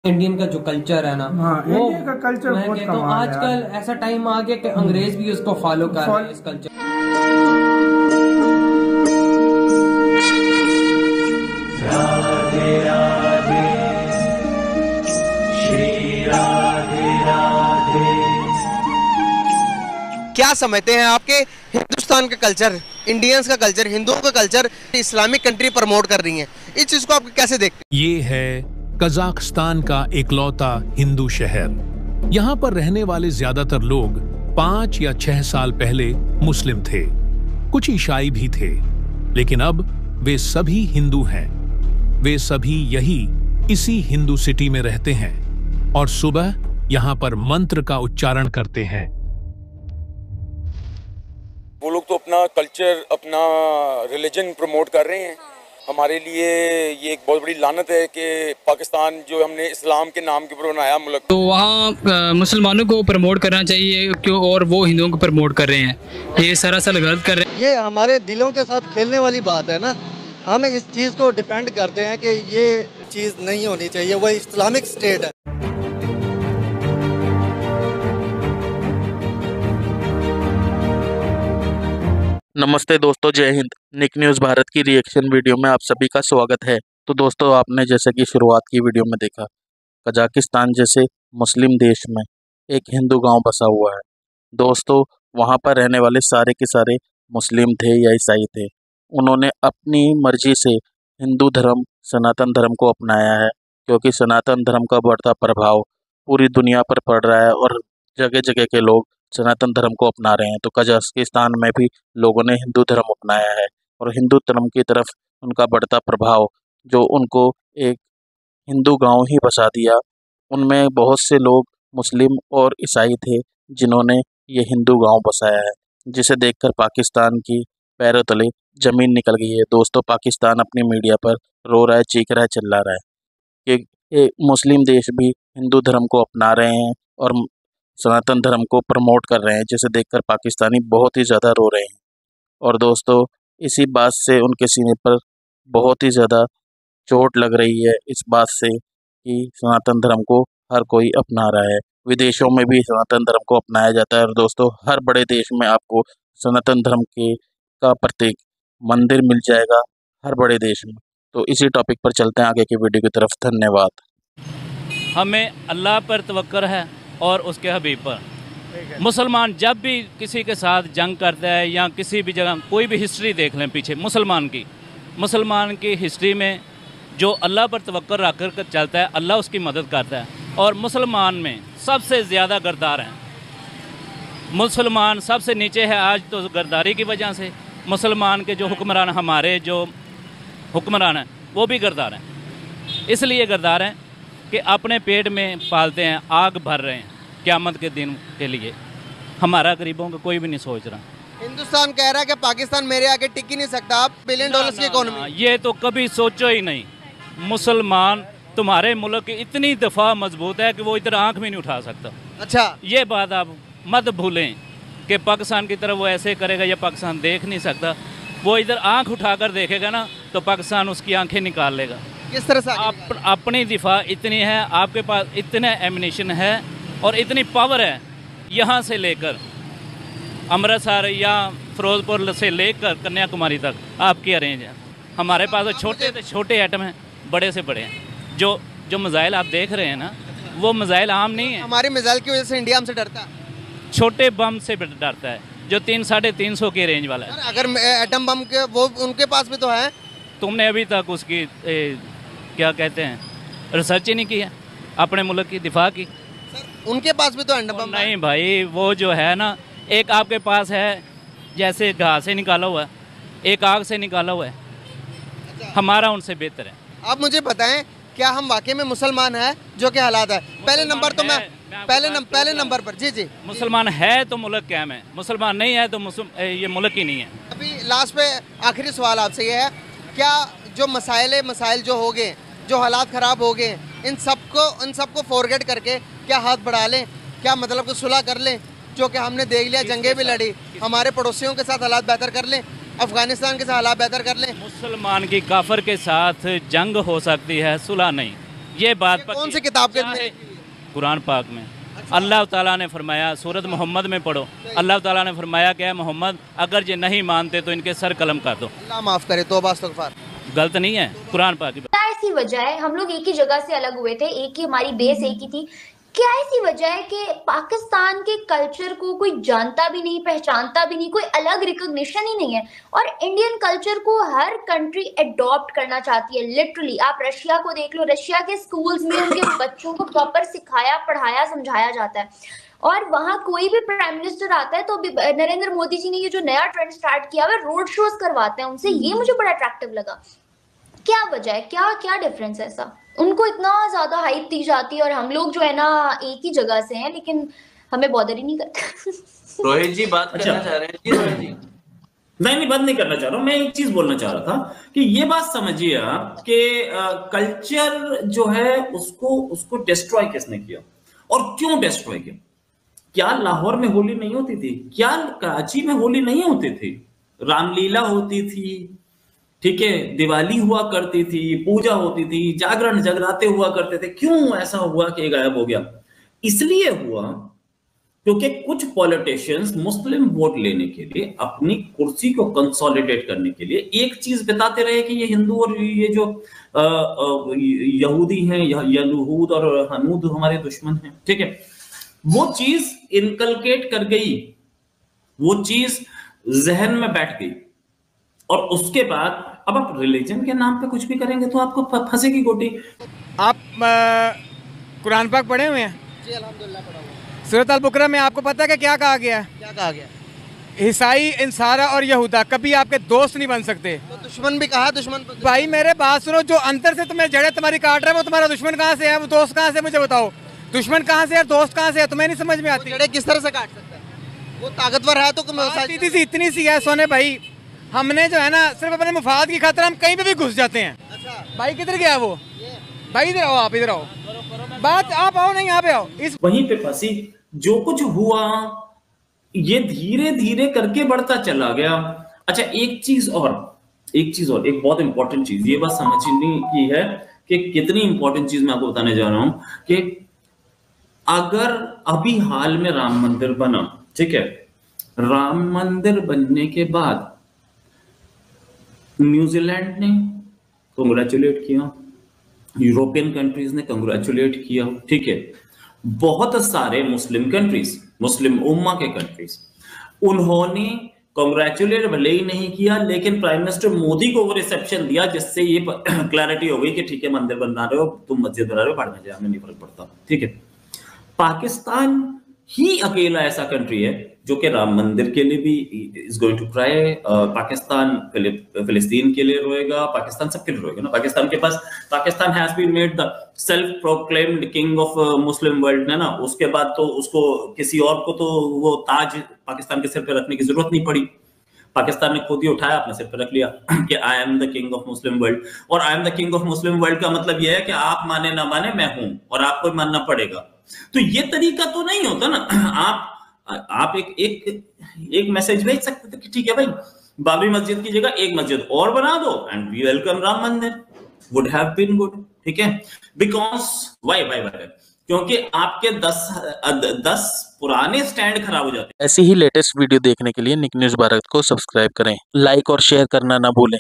Indian का जो culture है ना, हाँ, वो इंडिया का कल्चर मैं बहुत कहता हूँ कमाल है आजकल ऐसा टाइम आ गया कि अंग्रेज भी उसको फॉलो कर रहे हैं इस कल्चर। राधे राधे श्री राधे राधे। क्या समझते हैं आपके हिंदुस्तान का कल्चर, इंडियंस का कल्चर, हिंदुओं का कल्चर इस्लामिक कंट्री प्रमोट कर रही हैं, इस चीज को आप कैसे देखते हैं? ये है कजाकिस्तान का इकलौता हिंदू शहर। यहाँ पर रहने वाले ज्यादातर लोग 5 या 6 साल पहले मुस्लिम थे, कुछ ईसाई भी थे, लेकिन अब वे सभी हिंदू हैं। वे सभी यही इसी हिंदू सिटी में रहते हैं और सुबह यहाँ पर मंत्र का उच्चारण करते हैं। वो लोग तो अपना कल्चर, अपना रिलीजन प्रमोट कर रहे हैं। हमारे लिए ये एक बहुत बड़ी लानत है कि पाकिस्तान जो हमने इस्लाम के नाम के ऊपर बनाया मुल्क, तो वहाँ मुसलमानों को प्रमोट करना चाहिए क्यों, और वो हिंदुओं को प्रमोट कर रहे हैं। ये सरासर गलत कर रहे हैं। ये हमारे दिलों के साथ खेलने वाली बात है ना। हम इस चीज़ को डिफेंड करते हैं कि ये चीज़ नहीं होनी चाहिए, वो इस्लामिक स्टेट है। नमस्ते दोस्तों, जय हिंद। निक न्यूज़ भारत की रिएक्शन वीडियो में आप सभी का स्वागत है। तो दोस्तों, आपने जैसे कि शुरुआत की वीडियो में देखा, कजाकिस्तान जैसे मुस्लिम देश में एक हिंदू गांव बसा हुआ है। दोस्तों, वहां पर रहने वाले सारे के सारे मुस्लिम थे या ईसाई थे। उन्होंने अपनी मर्जी से हिंदू धर्म, सनातन धर्म को अपनाया है, क्योंकि सनातन धर्म का बढ़ता प्रभाव पूरी दुनिया पर पड़ रहा है और जगह जगह के लोग सनातन धर्म को अपना रहे हैं। तो कजाकिस्तान में भी लोगों ने हिंदू धर्म अपनाया है और हिंदू धर्म की तरफ उनका बढ़ता प्रभाव जो उनको एक हिंदू गांव ही बसा दिया। उनमें बहुत से लोग मुस्लिम और ईसाई थे जिन्होंने ये हिंदू गांव बसाया है, जिसे देखकर पाकिस्तान की पैरों तले जमीन निकल गई है। दोस्तों, पाकिस्तान अपनी मीडिया पर रो रहा है, चीख रहा है, चिल्ला रहा है कि ये मुस्लिम देश भी हिंदू धर्म को अपना रहे हैं और सनातन धर्म को प्रमोट कर रहे हैं, जिसे देखकर पाकिस्तानी बहुत ही ज़्यादा रो रहे हैं। और दोस्तों, इसी बात से उनके सीने पर बहुत ही ज़्यादा चोट लग रही है, इस बात से कि सनातन धर्म को हर कोई अपना रहा है। विदेशों में भी सनातन धर्म को अपनाया जाता है और दोस्तों, हर बड़े देश में आपको सनातन धर्म के का प्रतीक मंदिर मिल जाएगा, हर बड़े देश में। तो इसी टॉपिक पर चलते हैं आगे की वीडियो की तरफ। धन्यवाद। हमें अल्लाह पर तवक्कुल है और उसके हबीब पर। मुसलमान जब भी किसी के साथ जंग करता है या किसी भी जगह, कोई भी हिस्ट्री देख लें पीछे मुसलमान की हिस्ट्री में जो अल्लाह पर तवक्कुल रख कर चलता है, अल्लाह उसकी मदद करता है। और मुसलमान में सबसे ज़्यादा गद्दार हैं। मुसलमान सबसे नीचे है आज तो गद्दारी की वजह से। मुसलमान के जो हुक्मरान, हमारे जो हुक्मरान हैं, वो भी गद्दार हैं। इसलिए गद्दार हैं कि अपने पेट में पालते हैं, आग भर रहे हैं क़यामत के दिन के लिए। हमारा गरीबों का कोई भी नहीं सोच रहा। हिंदुस्तान कह रहा है कि पाकिस्तान मेरे आगे टिक ही नहीं सकता, आप $1 बिलियन की इकोनॉमी। ये तो कभी सोचो ही नहीं। मुसलमान तुम्हारे मुल्क की इतनी दफ़ा मजबूत है कि वो इधर आंख भी नहीं उठा सकता। अच्छा, ये बात आप मत भूलें कि पाकिस्तान की तरफ वो ऐसे करेगा या पाकिस्तान देख नहीं सकता। वो इधर आंख उठाकर देखेगा ना तो पाकिस्तान उसकी आंखें निकाल लेगा। किस तरह से अपनी दिफा इतनी है, आपके पास इतना एमिनेशन है और इतनी पावर है, यहाँ से लेकर अमृतसर या फिरोजपुर से लेकर कन्याकुमारी तक आपकी अरेंज है। हमारे पास तो छोटे से छोटे एटम हैं, बड़े से बड़े हैं। जो मिसाइल आप देख रहे हैं ना, वो मिसाइल आम नहीं है। हमारी मिसाइल की वजह से इंडिया हमसे डरता है। छोटे बम से डरता है जो 300-350 की रेंज वाला है। अगर एटम बम के वो उनके पास भी तो है। तुमने अभी तक उसकी क्या कहते हैं, रिसर्च ही नहीं की है अपने मुल्क की दिफा की। उनके पास भी तो एटम बम नहीं भाई, वो जो है ना, एक आपके पास है जैसे घास से निकाला हुआ है, एक आग से निकाला हुआ है। हमारा उनसे बेहतर है। आप मुझे बताएं, क्या हम वाकई में मुसलमान हैं? जो कि हालात है, पहले नंबर तो मैं पहले नंबर पर जी मुसलमान है तो मुल्क कायम है, मुसलमान नहीं है तो ये मुल्क ही नहीं है। अभी लास्ट पे आखिरी सवाल आपसे ये है, क्या जो मसाइल जो हो गए, जो हालात ख़राब हो गए, इन सबको फॉरगेट करके क्या हाथ बढ़ा लें, क्या मतलब को सुलह कर लें? जो कि हमने देख लिया, जंगें भी लड़ी, हमारे पड़ोसियों के साथ हालात बेहतर कर लें, अफगानिस्तान के साथ हालात बेहतर कर लें। मुसलमान की काफिर के साथ जंग हो सकती है, सुलह नहीं। ये बात कौन सी किताब के अंदर? कुरान पाक में अल्लाह ताला ने फरमाया, सूरत मोहम्मद में पढ़ो, अल्लाह ताला ने फरमाया कि मोहम्मद अगर ये नहीं मानते तो इनके सर कलम कर दो। अल्लाह माफ़ करे, तौबा इस्तग़फ़ार। गलत नहीं है कुरान पाक की। क्या ऐसी वजह है, हम लोग एक ही जगह से अलग हुए थे, एक ही हमारी बेस एक ही थी, क्या ऐसी वजह है कि पाकिस्तान के कल्चर को कोई जानता भी नहीं, पहचानता भी नहीं, कोई अलग रिकॉग्निशन ही नहीं है, और इंडियन कल्चर को हर कंट्री अडॉप्ट करना चाहती है। लिटरली आप रशिया को देख लो, रशिया के स्कूल्स में उनके बच्चों को प्रॉपर सिखाया, पढ़ाया, समझाया जाता है, और वहां कोई भी प्राइम मिनिस्टर आता है तो नरेंद्र मोदी जी ने ये जो नया ट्रेंड स्टार्ट किया है, रोड शोज करवाते हैं उनसे, ये मुझे बड़ा अट्रैक्टिव लगा। क्या वजह है, क्या क्या डिफरेंस है ऐसा? उनको इतना ज्यादा हाइप दी जाती है और हम लोग जो है ना एक ही जगह से हैं, लेकिन हमें बॉदर ही नहीं करते। रोहित जी बात करना चाह रहे हैं जी? रोहित जी नहीं बात नहीं करना चाह रहा हूँ, मैं एक चीज बोलना चाह रहा था कि ये बात समझिए आप कि कल्चर जो है उसको डिस्ट्रॉय किसने किया और क्यों डिस्ट्रॉय किया? क्या लाहौर में होली नहीं होती थी? क्या कराची में होली नहीं होती थी? रामलीला होती थी, ठीक है, दिवाली हुआ करती थी, पूजा होती थी, जागरण जगराते हुआ करते थे। क्यों ऐसा हुआ कि गायब हो गया? इसलिए हुआ क्योंकि कुछ पॉलिटिशियंस मुस्लिम वोट लेने के लिए, अपनी कुर्सी को कंसोलिडेट करने के लिए एक चीज बताते रहे कि ये हिंदू और ये जो यहूदी हैं, यहूद और हनूद हमारे दुश्मन हैं, ठीक है। वो चीज इनकलकेट कर गई, वो चीज जहन में बैठ गई, और उसके बाद अब आप रिलीजन के नाम पे कुछ भी करेंगे तो आपको फंसेगी गोटी। आप कुरान पाक पढ़े हुए हैं? जी अल्हम्दुलिल्लाह पढ़ा हुआ। सूरत अल-बकरा में आपको पता है कि क्या कहा गया है? क्या कहा गया? ईसाई, इंसारा और यहूदा कभी आपके दोस्त नहीं बन सकते। तो दुश्मन भी कहा, दुश्मन भाई मेरे बात सुनो, जो अंतर से तुम्हें जड़े तुम्हारी काट रहा है वो तुम्हारा दुश्मन कहाँ से है, वो दोस्त कहाँ से? मुझे बताओ, दुश्मन कहाँ से है, दोस्त कहाँ से है? तुम्हें नहीं समझ में आती। जड़े किस तरह से काट सकता है? वो ताकतवर है तो सीधी सी इतनी सी है सोने भाई, हमने जो है ना सिर्फ अपने मुफाद की खातिर हम कहीं पे भी घुस जाते हैं। अच्छा भाई किधर गया वो? भाई इधर आओ, आप इधर आओ, बात आप आओ, नहीं यहाँ पे आओ। इस वहीं पे फंसी। जो कुछ हुआ ये धीरे धीरे करके बढ़ता चला गया। अच्छा एक चीज और, एक बहुत इंपॉर्टेंट चीज, ये बात समझने की है कि कितनी इंपॉर्टेंट चीज मैं आपको बताने जा रहा हूं कि अगर अभी हाल में राम मंदिर बना, ठीक है, राम मंदिर बनने के बाद न्यूजीलैंड ने कंग्रेचुलेट किया, यूरोपियन कंट्रीज ने कंग्रेचुलेट किया, ठीक है, बहुत सारे मुस्लिम कंट्रीज, मुस्लिम उम्मा के कंट्रीज, उन्होंने कंग्रेचुलेट भले ही नहीं किया, लेकिन प्राइम मिनिस्टर मोदी को वो रिसेप्शन दिया जिससे ये क्लैरिटी हो गई कि ठीक है मंदिर बना रहे हो तुम, मस्जिद बना रहे हो, बाहर में जाए, हमें नहीं फर्क पड़ता, ठीक है। पाकिस्तान ही अकेला ऐसा कंट्री है जो कि राम मंदिर के लिए भी is going to try, Pakistan फिलिस्तीन के लिए रोएगा, पाकिस्तान सबके लिए रोएगा ना। पाकिस्तान के पास, Pakistan has been made the self proclaimed king of Muslim world है ना, उसके बाद तो उसको किसी और को तो वो ताज पाकिस्तान के सिर पे रखने की जरूरत नहीं पड़ी, पाकिस्तान ने खुद ही उठाया अपने सिर पे रख लिया कि I am the king of Muslim world. और I am the king of Muslim world का मतलब यह है कि आप माने ना माने मैं हूं और आपको मानना पड़ेगा। तो ये तरीका तो नहीं होता ना। आप एक मैसेज भेज सकते थे कि ठीक है भाई, बाबरी मस्जिद की जगह एक मस्जिद और बना दो एंड वी वेलकम राम मंदिर, वुड हैव बीन गुड, ठीक है। बिकॉज वाई क्योंकि आपके 10 पुराने स्टैंड खराब हो जाते हैं। ऐसी ही लेटेस्ट वीडियो देखने के लिए निक न्यूज भारत को सब्सक्राइब करें, लाइक और शेयर करना ना भूलें।